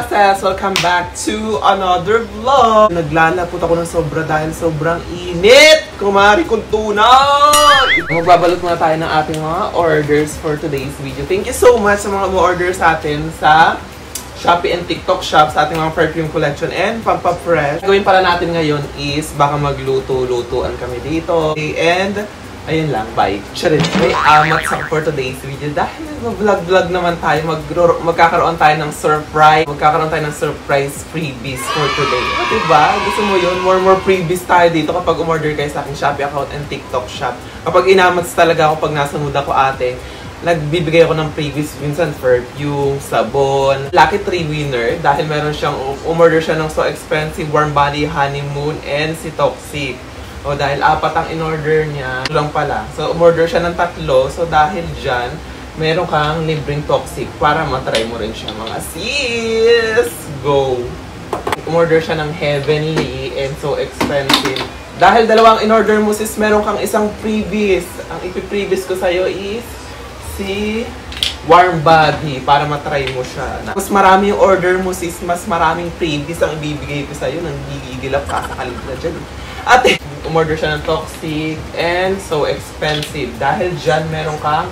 Princess! Welcome back to another vlog! Naglalapot ako ng sobra dahil sobrang init! Kumari kong tunay! Magbabalot muna tayo ng ating mga orders for today's video. Thank you so much sa mga order sa atin sa Shopee and TikTok shop sa ating mga perfume collection and Pampafresh. Gawin pala natin ngayon is baka magluto-lutuan kami dito. And ayun lang, bye. Charit. May amat sa for today's video dahil mag-vlog naman tayo. Magkakaroon tayo ng surprise. Magkakaroon tayo ng surprise freebies for today. Diba? Gusto mo yun? More freebies tayo dito kapag umorder kayo sa aking Shopee account and TikTok shop. Kapag inamats talaga ako, pag nasa mood ako ate, nagbibigay ako ng freebies, minsan perfume, sabon. Lucky 3 winner dahil meron siyang umorder siya ng So Expensive, Warm Body, Honeymoon, and si Toxic. O dahil 4 ang in-order niya, lang pala. So umorder siya ng 3. So dahil dyan, meron kang libreng Toxic para matry mo rin siya mga sis! Go! Umorder siya ng Heavenly and So Expensive. Dahil 2 in-order mo sis, meron kang isang freebies. Ang ipi-freebies ko sa'yo is si Warm Body para matry mo siya. Mas marami yung order mo sis, mas maraming freebies ang ibibigay ko sa'yo. Nanggigigilap ka sa kalibra dyan. Ate, umorder siya ng Toxic and So Expensive. Dahil dyan, meron kang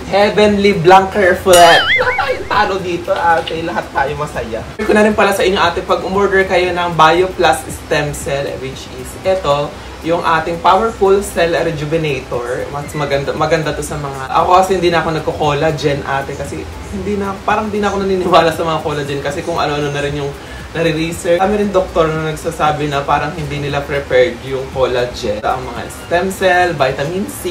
Heavenly Blanker Flat. Wala tayong talo dito, ate. Lahat tayo masaya. Sabi ko na rin pala sa inyo, ate, pag umorder kayo ng Bio Plus Stem Cell, which is ito, yung ating Powerful Cell Rejuvenator. Mas maganda to sa mga... Ako kasi hindi na ako nagko-collagen, ate. Kasi parang hindi na ako naniniwala sa mga collagen. Kasi kung ano-ano na rin yung nare-research. Kami rin doktor na nagsasabi na parang hindi nila prepared yung collagen. Ang mga stem cell, vitamin C,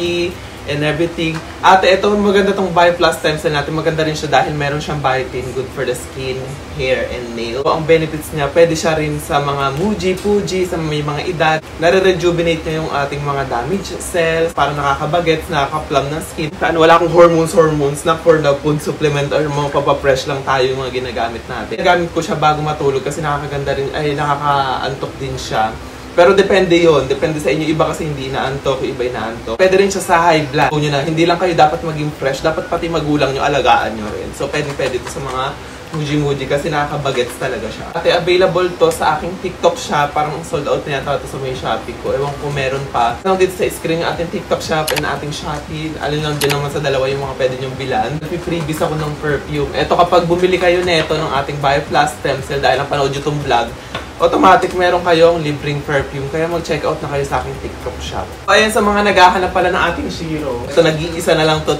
and everything. Ate, ito maganda tong Bio Plus Stem Cell natin. Maganda rin siya dahil meron siyang biotin, good for the skin, hair, and nail. So, ang benefits niya, pwede siya rin sa mga muji, puji, sa may mga edad. Nare-rejuvenate niya yung ating mga damaged cells, para nakakabagets, nakaka-plump ng skin. Wala akong hormones na for the food supplement or mga papapresh lang tayo yung mga ginagamit natin. Nagamit ko siya bago matulog kasi nakakaganda rin, ay nakakaantok din siya. Pero depende yon, depende sa inyo. Iba kasi hindi inaantok, iba inaantok. Pwede rin siya sa high blood. Kung nyo na, hindi lang kayo dapat maging fresh, dapat pati magulang nyo, alagaan nyo rin. So pwede ito sa mga muji-muji kasi nakakabagets talaga siya. Ate, available to sa aking TikTok shop. Parang sold out na yata ito sa may Shopee ko. Ewan ko meron pa. Lang dito sa screen yung ating TikTok shop and ating Shopee. Alin lang din naman sa dalawa yung mga pwede nyong bilan. Freebies ako ng perfume. Ito kapag bumili kayo neto ng ating Bio Plus Stem Cell dahil napanood nyo itong vlog, automatic meron kayong libreng perfume. Kaya mag-check out na kayo sa aking TikTok shop. Ayan sa mga naghahanap pala ng ating Shiro. So nag-iisa na lang to.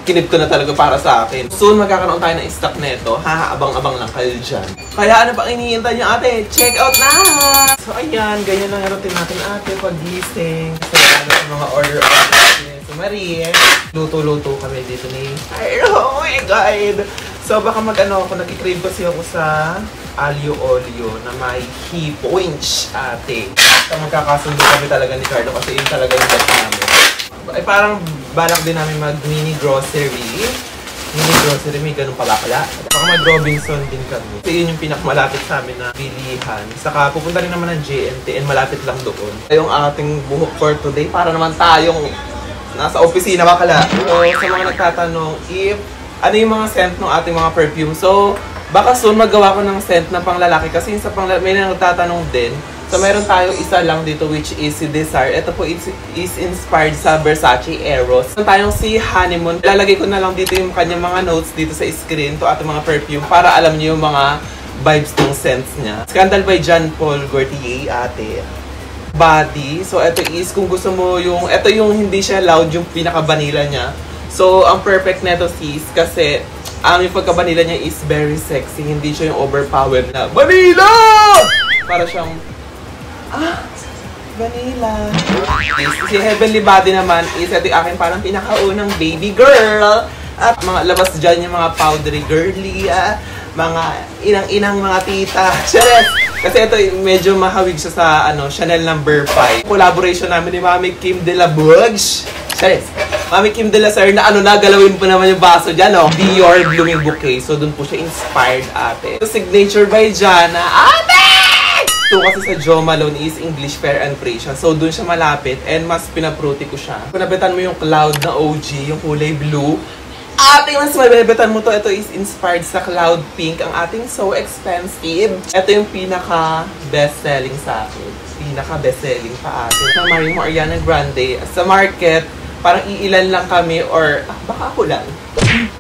Kinip ko na talaga para sa akin. Soon magkakaroon tayo ng stock neto. Abang-abang lang kayo dyan. Kaya ano pang iniintay nyo ate? Check out na! So ayan, ganyan lang yung routine natin ate pag-gising. So ano sa mga order natin. So Marie, luto-luto kami dito ni oh my God! So baka mag-ano ako, nag-crave kasi ako sa alio olio na may key points ate. So magkakasundo kami talaga ni Carlo kasi yun talaga yung best namin. Ay parang balak din namin mag mini grocery. Mini grocery, may ganun pala. Baka mag Robinson din kami. Kasi yun yung pinakamalapit sa amin na bilihan. Saka pupunta rin naman ng JNT and malapit lang doon. Yung ating buhok for today, para naman tayong nasa opisina bakala. So sa mga nagtatanong if ano yung mga scent ng ating mga perfume. So baka soon magawa ko ng scent na panglalaki kasi sa may nagtatanong din. So meron tayo isa lang dito which is si Desire. Ito po is inspired sa Versace Eros. Meron tayong si Honeymoon. Ilalagay ko na lang dito yung kanyang mga notes dito sa screen to ating mga perfume para alam niyo yung mga vibes ng scents niya. Scandal by Jean Paul Gaultier ate. Body. So ito is kung gusto mo yung ito yung hindi siya loud yung pinaka-vanilla niya. So ang perfect neto sis kasi yung pagka-vanilla niya is very sexy. Hindi siya yung overpowered na vanilla! Para siyang vanilla. Si Heavenly Body naman is ito yung akin parang pinakaunang baby girl. At mga labas dyan yung mga powdery girly, mga inang-inang mga tita. Chares! Kasi ito medyo mahawig siya sa Chanel No. 5. Collaboration namin ni Mami Kim de la Bourge. Chares! Mami Kim de la Sir na nagalawin po naman yung baso dyan, Dior Blooming Bouquet. So, dun po siya inspired, ate. So, signature by Jana, ate! Ito kasi sa Jo Malone is English Fair and Free siya. So, dun siya malapit and mas pinapruti ko siya. Kung nabitan mo yung Cloud na OG, yung kulay blue, ating mas mabebetan mo to, ito is inspired sa Cloud Pink, ang ating So Expensive. Ito yung pinaka best-selling sa akin. Pinaka best-selling pa atin. Sa Mario Ariana Grande, sa market, parang iilan lang kami or baka ako lang.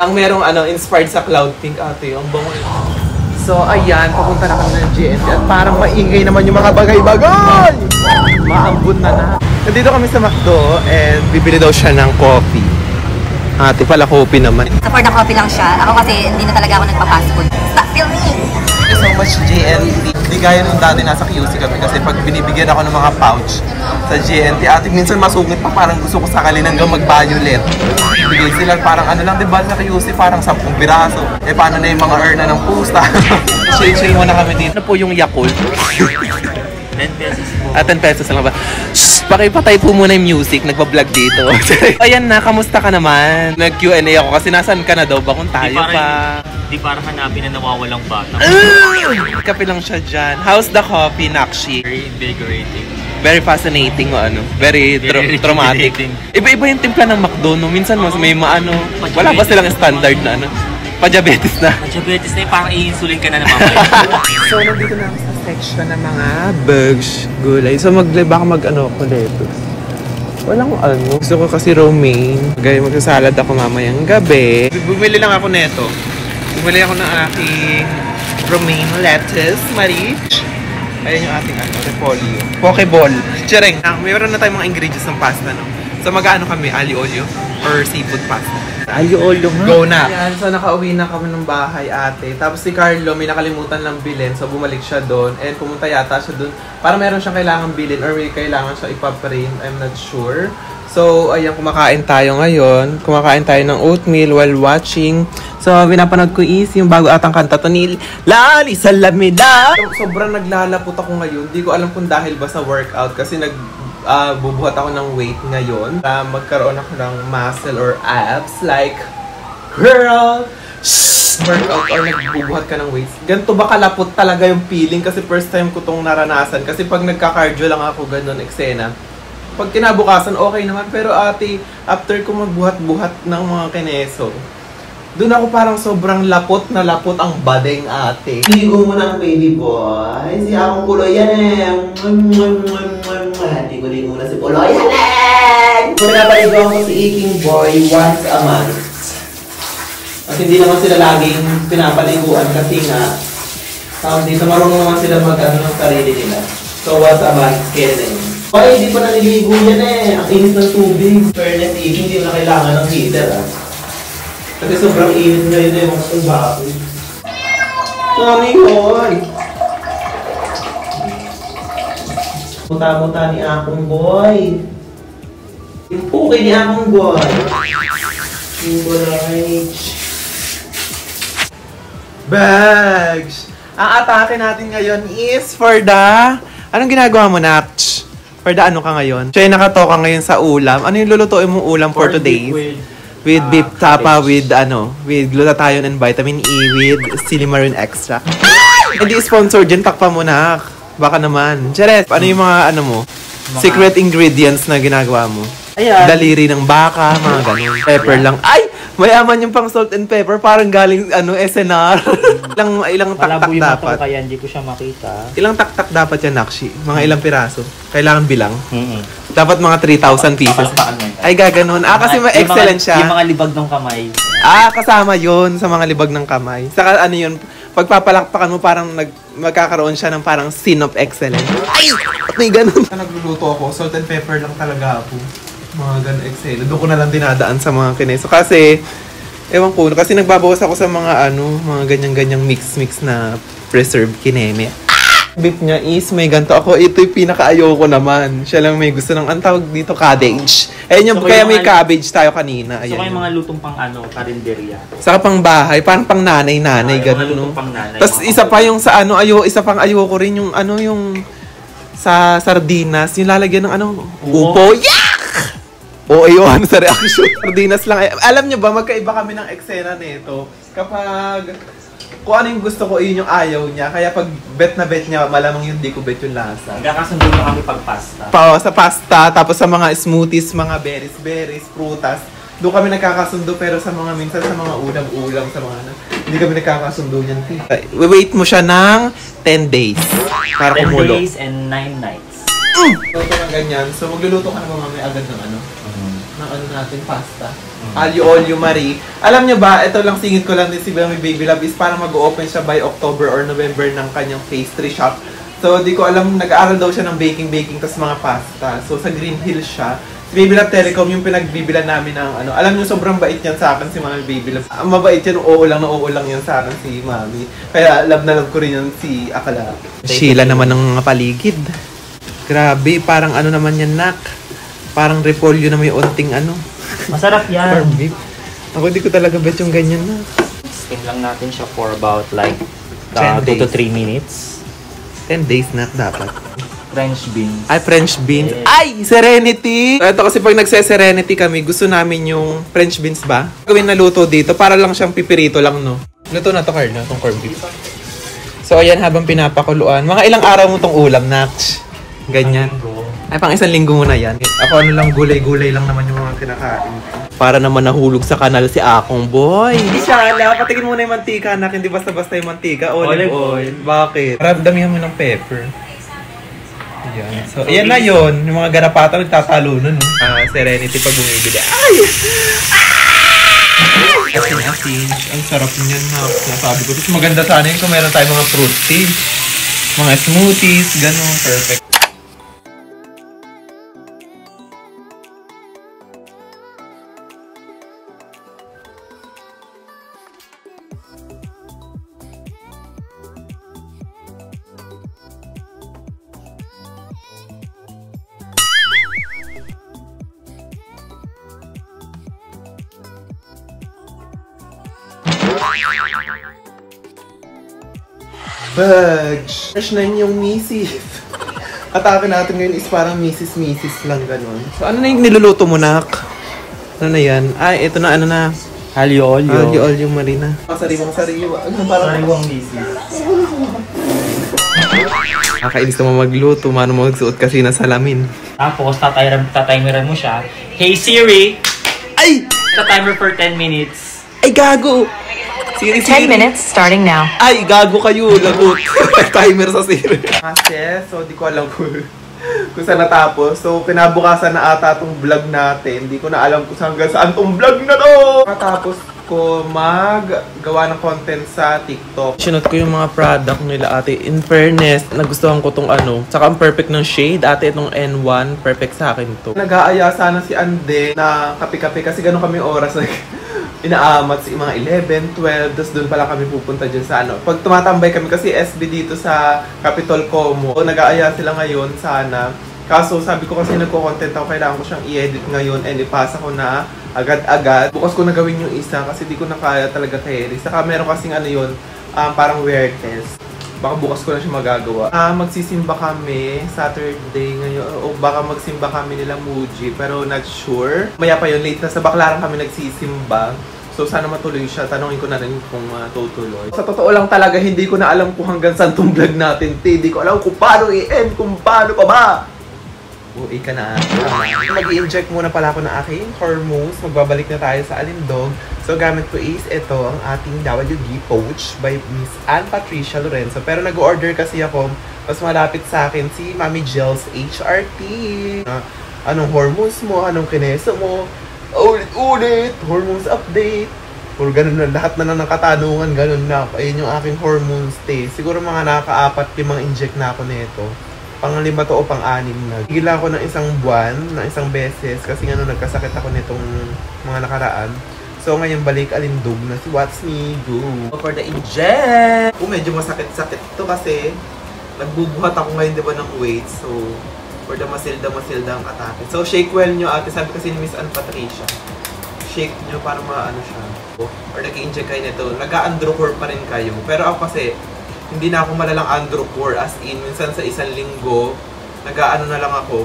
Ang merong inspired sa Cloud Pink ate, ang bango. So ayan, papunta na kami ng GNT at parang maingay naman yung mga bagay-bagay! Maambun na. Nandito kami sa McDo and bibili daw siya ng coffee. Ate pala coffee naman. So for the coffee lang siya. Ako kasi hindi na talaga ako nagpa-fast food. Stop filming! Thank you so much GNT. Hindi gaya nung dati nasa QC kami kasi pag binibigyan ako ng mga pouch sa GNT, ate minsan masungit pa, parang gusto ko sakalin hanggang mag-violet. Bigay sila parang lang, diba sa QC parang 10 piraso. Eh paano na yung mga earn na ng pusta? Chill muna kami dito. Ano po yung Yakult? 10 pesos po. 10 pesos lang ba? Shhh! Pakipatay po muna yung music, nagpa-vlog dito. Ayan na, kamusta ka naman? Nag-Q&A ako kasi nasaan ka na daw ba kung tayo pa? Di para hanapin na nawawalang bata. Kape lang siya dyan. How's the coffee, Nakshi? Very invigorating. Very fascinating o very traumatic. Iba-iba yung timpla ng McDo, no? Minsan mas may wala ba silang standard na pa-diabetes na? Pa-diabetes na parang i-insulin ka na naman. So, nandito na ako sa section ng mga bugs, gulay. So, baka ako dito. Walang Gusto ko kasi romaine. Magsasalad ako mamayang gabi. Bumili lang ako neto. Bumili ako ng aking romaine lettuce, marich. Ayan yung ating repolyo. Pokeball. Tiyereng. Mayroon na tayong mga ingredients ng pasta, no? So, kami? Ali olio or seafood pasta? Ayo-olo nga. Go na! Yan, so nakauwi na kami ng bahay ate. Tapos si Carlo may nakalimutan lang bilhin. So bumalik siya doon. And pumunta yata siya doon. Para meron siyang kailangan bilhin or may kailangan siya ipaprint. I'm not sure. So ayan, kumakain tayo ngayon. Kumakain tayo ng oatmeal while watching. So pinapanood ko is yung bago atang kanta to ni Lali Salamila. Sobrang naglalapot ako ngayon. Hindi ko alam kung dahil ba sa workout. Kasi bubuhat ako ng weight ngayon para magkaroon ako ng muscle or abs like girl workout or nagbubuhat ka ng weights. Ganito ba kalapot talaga yung feeling kasi first time ko tong naranasan kasi pag nagka-cardio lang ako ganun eksena. Pag kinabukasan okay naman pero ate after ko magbuhat-buhat ng mga kineso doon ako parang sobrang lapot na lapot ang badeng ate. Ligo mo ng baby boy. Si akong Puloy yan eh. Ligo-ligo na si Puloy yan eh. Pinapaligo ako si Iking Boy once a month. At hindi naman sila laging pinapaliguan kasi nga dito marunong naman sila ng sarili nila. So once a month, kaya Boy, hindi pa naliligo yan eh. Ang init ng tubig. Fairness, Iking, hindi mo na kailangan ng heater Kasi sobrang init ngayon na yung mga baboy. Ano yun? Muta-muta ni akong boy. Yung puki ni akong boy. Yung Bolage. Bags! Ang atake natin ngayon is for the... Anong ginagawa mo, Natch? For the ka ngayon? Siya yung nakatoka ngayon sa ulam. Ano yung lulutuin mong ulam for today? With beef tapa, with glutathione and vitamin E, with silimarin extract. Hindi sponsor dyan, takpa mo na. Baka naman. Charet, ano yung mga secret ingredients na ginagawa mo? Ayan. Daliri ng baka, mga ganun. Pepper lang. Ay! Mayaman yung pang salt and pepper. Parang galing, SNR. ilang tak-tak dapat. Kaya hindi ko siya makita. Ilang tak-tak dapat yan, Nakshi? Mga ilang piraso? Kailangan bilang? Dapat mga 3,000 pieces. Ay, gaganon. Kasi excellent siya. Yung mga libag ng kamay. Kasama yun sa mga libag ng kamay. Saka yun, pagpapalakpakan mo parang magkakaroon siya ng parang scene of excellence. Ay! At may ganon. Nagluluto ako, salt and pepper lang talaga ako. Mga ganon excellent. Doon ko na lang dinadaan sa mga kineso. Kasi, ewan ko, kasi nagbabawas ako sa mga mga ganyang-ganyang mix-mix na preserved kineme. Beef niya is may ganito ako. Ito yung pinaka-ayoko naman. Siya lang may gusto ng, ang tawag dito, cabbage. Ayun yung, kaya may cabbage tayo kanina. Ayan, so yung mga lutong pang karinderya. Saka pang bahay, parang pang nanay-nanay, ganun, no? Tapos isa pa yung sa isa pang ayoko rin yung yung sa sardinas, yung lalagyan ng upo. Yak! Oo, yun, sa reaction. Sardinas lang. Alam nyo ba, magkaiba kami ng eksena nito. Kapag kung ano yung gusto ko, yun yung ayaw niya. Kaya pag bet na bet niya, malamang yung di ko bet yung lasa. Nagkakasundo na kami pag pasta. Sa pasta, tapos sa mga smoothies, mga berries, prutas. Doon kami nagkakasundo, pero sa mga minsan sa mga ulam-ulam, sa mga hindi kami nagkakasundo niyan. Wait mo siya ng 10 days para 10 kumulo. days and 9 nights. Luto ng ganyan. So magluluto ka na mamaya agad ng ano? Ng ano natin, pasta. Aglio Marie. Alam niyo ba, ito lang singit ko lang din si Bella Baby Love is parang mag-open siya by October or November ng kanyang pastry shop. So di ko alam, nag-aaral daw siya ng baking, tas mga pasta. So sa Green Hills siya. Si Baby Love Telecom yung pinagbibilan namin ng ano. Alam niyo, sobrang bait yan sa akin si Mami Baby Love. Mabait yan, oo lang yan sa akin si Mami. Kaya love na love ko rin yan si Akala. Sheila naman ng mga paligid. Grabe, parang ano naman yan, nak. Parang repolyo na may onting ano. Masarap yan. Farm beef. Ako di ko talaga bet yung ganyan na. Steam lang natin siya for about like 10 2 to days. 3 minutes. 10 days na dapat. French beans. Ay, French beans. Yes. Ay, Serenity! Ito kasi pag nagse-Serenity kami, gusto namin yung French beans ba? Gawin na luto dito, para lang siyang pipirito lang, no? Luto na to, Carla, itong corned beef. So, ayan, habang pinapakuluan. Mga ilang araw mo tong ulam, Natch? Ganyan. Ay, pang isang linggo mo na yan. Ako ano lang, gulay-gulay lang naman yung mga kinakain. Para naman nahulog sa kanal si Akong Boy. Shala, patigin mo na yung mantika, anak. Hindi basta-basta yung mantika. Olive oil. Bakit? Damihan mo ng pepper. Ayan. So, ayan na yun. Yung mga garapata nagtatalunan, no? Serenity pag bumibili. Ay! Asin. Ang sarap niyan, na. Sabi ko. Tapos maganda sana yun kung meron tayong mga fruit tea. Mga smoothies, gano'n. Perfect. Budge! Fresh na yung misis. Atake natin ngayon is parang misis lang ganun. So ano na yung niluluto mo, nak? Ano na yan? Ay, ito na ano na. Aglio Aglio Marina. Sariwang. Ano parang Sariwang misis. nakakainis naman magluto. Mano magsuot kasi na salamin. Tapos, tatimeran mo siya. Hey Siri! Ay! Timer for 10 minutes. Ay, gago! Siri. 10 minutes starting now. Ay, gago kayo. Lagot. Timer sa Siri. Kasi, so di ko alam kung saan natapos. So, kinabukasan na ata itong vlog natin. Di ko na alam kung hanggang saan itong vlog na to. Matapos ko maggawa ng content sa TikTok. Sinot ko yung mga product nila, ate. In fairness, nagustuhan ko tong ano. Saka ang perfect ng shade. Ate, itong N1. Perfect sa akin to. Nag-aaya sana si Ande na kape-kape kasi ganun kami oras. Inaamat sa mga 11, 12, tapos doon pala kami pupunta dyan sa ano. Pag tumatambay kami kasi SB dito sa Capitol Como, so, nag-aaya sila ngayon sana. Kaso sabi ko kasi nagko-content ako, kailangan ko siyang i-edit ngayon and ipasa ko na agad-agad. Bukas ko na gawin yung isa kasi di ko na kaya talaga carry. Saka meron kasing ano yun, parang wear test. Baka bukas ko na siya magagawa. Magsisimba kami Saturday ngayon. O baka magsimba kami nila Muji. Pero not sure. Maya pa yun, late na sa Baclaran kami nagsisimba. So sana matuloy siya. Tanungin ko na rin kung tutuloy. Sa totoo lang talaga, hindi ko na alam kung hanggang saan tong vlog natin. Hindi ko alam kung paano i-end, kung paano pa ba. Uwi ka na. Mag-i-inject muna pala ako ng aking hormones. Magbabalik na tayo sa Alindog. So, gamit ko is ito, ang ating WD Pouch by Miss Ann Patricia Lorenzo. Pero nag-order kasi ako, mas malapit sa akin si Mami Gels HRT. Anong hormones mo? Anong kineso mo? Ulit-ulit! Hormones update! Puro ganun na, lahat na ng katanungan, ganun na. Ayun yung aking hormones test. Siguro mga nakaka-4-5 inject na ako nito. Pang-5 to o pang-6 na. Gila ako ng isang buwan, ng isang beses, kasi nga nagkasakit ako nitong mga nakaraan. So ngayon balik Alindog na si What's Me Go. For the inject! Medyo masakit-sakit to kasi nagbubuhat ako ngayon diba ng weight. So for the masilda ang atake. So shake well nyo ate, sabi kasi ni Miss Ann Patricia. Shake nyo para maano siya. Or nag-i-inject kayo nito. Nag-a-androcore pa rin kayo. Pero ako kasi, hindi na ako malalang androcore, as in, minsan sa isang linggo, nag-aano na lang ako,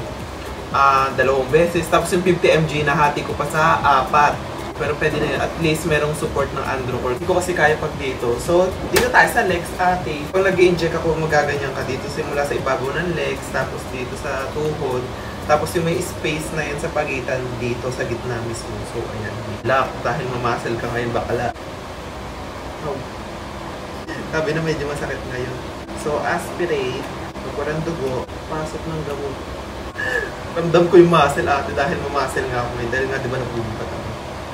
2 beses, tapos yung 50 mg nahati ko pa sa 4. Pero pwede na yun, at least merong support ng androcore. Hindi ko kasi kaya pag dito. So, dito tayo sa legs, ate. Pag nag-i-inject ako, magaganyan ka dito, simula sa ibabaw ng legs, tapos dito sa tuhod, Tapos yung may space na yan sa pagitan dito sa gitna mismo. So, ayan. Lock, dahil mamuscle ka ngayon, bakala. Oh. Sabi na medyo masakit ngayon. So, aspirate, magkurang dugo, pasok ng gamot. Ramdam ko yung muscle ate dahil mamuscle nga ako ngayon. Dahil nga, di ba, nagbubukat ako.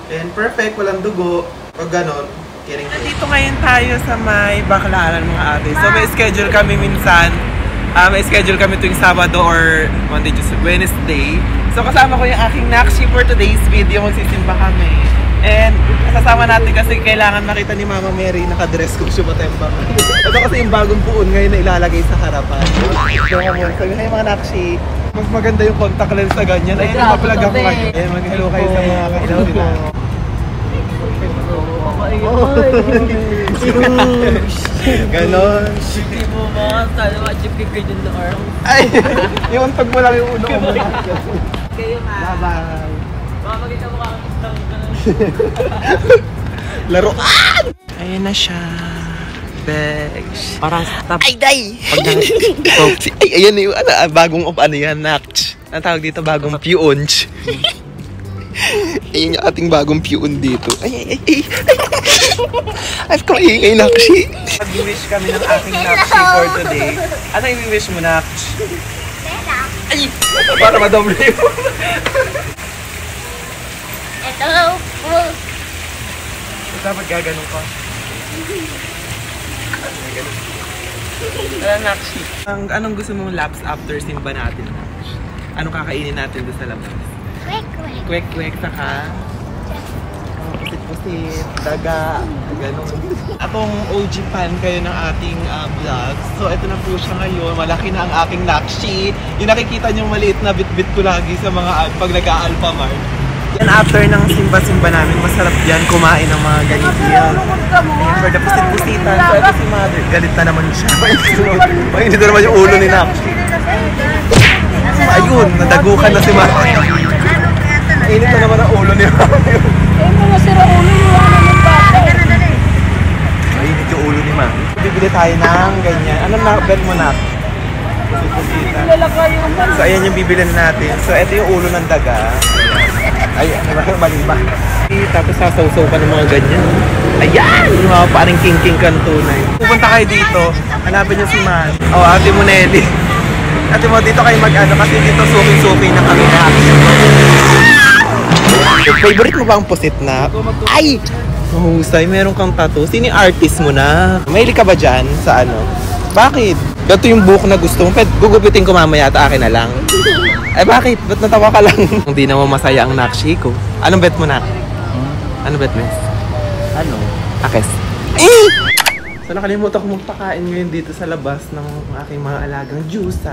And perfect, walang dugo. Pag ganon, kiring ko. Nandito ngayon tayo sa may Baclaran mga ate. So, may schedule kami minsan. May schedule kami tuwing Sabado or Monday, Tuesday, Wednesday. So, kasama ko yung aking nakshi for today's video kung sisimba kami. And kasama natin kasi kailangan makita ni Mama Mary nakadress kung siya matembang. Ito kasi yung bagong puon ngayon na ilalagay sa harapan. So, ngayon mga nakshi, mas maganda yung contact lens sa ganyan. Ayun, napapalag ako kayo. Ayun, mag-hello kayo sa mga kailaw nila. Ganon. Hindi mo mga sana ma-chipin ka dyan na arm. Ay! Yung untog mo lang yung ulo mo. Kayo ma. Bye-bye. Baka magkita mo kakakistang ka na. Laruan! Ayan na siya. Begs. Parang stop. Ay, day! Ay, ayan na yung bagong ano yan, Natch. Ang tawag dito, bagong puonch. Ayun yung ating bagong puon dito. Ay. I've kaingay, Nakshi. Mag-wish kami ng aking Nakshi for today. Ano yung wish mo, Nakshi? Ay! Para madoble yun. Ito po. Dapat gaganong ka. Tara, Nakshi. Anong gusto mong laps after simba natin, Nakshi? Anong kakainin natin doon sa labas? Kwek-kwek, saka pusit-pusit, daga, gano'n. Akong OG fan kayo ng ating vlog. So, ito na po siya ngayon. Malaki na ang aking Nakshi. Yung nakikita nyo maliit na bit-bit ko lagi sa mga pag nag-a-Alpha Mart. Yan after ng simba-simba namin, masarap yan kumain ng mga ganito yan. And for the pusit-pusitan, so ito si Mother. Galit na naman siya. Mainit na naman yung ulo ni Nakshi. Ayun, nadagukan na si Mother. Init na naman ang ulo niya. Ay, mga sira ulo yung ano ng bata. Mainit yung ulo ni Ma. Bibili tayo ng ganyan. Anong bet mo na? Lalaka yung man. So, ayan yung bibilin natin. So, ito yung ulo ng daga. Ay, mali ba? Tapos sasaw-saw pa ng mga ganyan. Ayan! Yung mga parang king-king kantunay. Pupunta kayo dito. Hanapin niyo si Man. O, ate mo Nelly. Ate mo, dito kayo mag-ano kasi dito suki-suki na kami na. Favorite mo ba ang pusit na? Ay! Mahusay, meron kang tattoo. Sino yung artist mo na? Mahilig ka ba dyan sa ano? Bakit? Ito yung buhok na gusto mo. Pwede, gugupitin ko mamaya at akin na lang. Eh bakit? Ba't natawa ka lang? Hindi naman masaya ang Nakshi ko. Anong bet mo na? Anong bet mo? Ano? Akes. Eh! So nakalimutan ko magpakain ngayon dito sa labas ng aking mga alagang juice.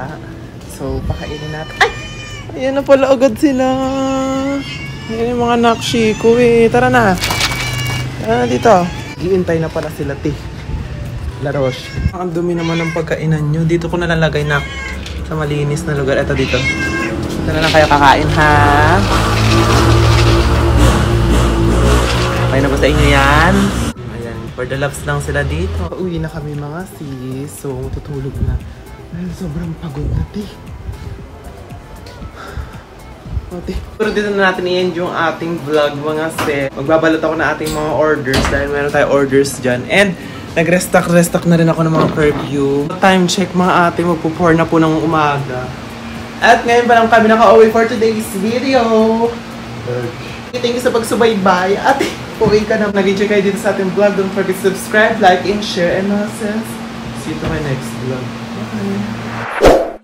So pakainin natin. Ay! Ayan na pala agad sila. Ayan yung mga Nakshi ko eh. Tara na. Tara na dito. Giintay na pala sila La Roche. Ang dumi naman ng pagkainan nyo. Dito ko nalalagay na sa malinis na lugar. Ito dito. Tara na kayo kakain ha. Okay na ba sa inyo yan? Ayan. For the loves lang sila dito. Uwi na kami mga sis. So tutulog na. Dahil sobrang pagod na Pero dito na natin i-end yung ating vlog mga sis. Magbabalot ako na ating mga orders dahil meron tayo orders dyan. And nag-restock na rin ako ng mga perfume. Time check mga ate, magpo-pour na po ng umaga. At ngayon pa lang kami naka-uwi for today's video. Thank you sa pagsubaybay. Ate, uwi ka na. Nag-enjoy kayo dito sa ating vlog. Don't forget to subscribe, like, and share. And sis, see you to my next vlog. Bye!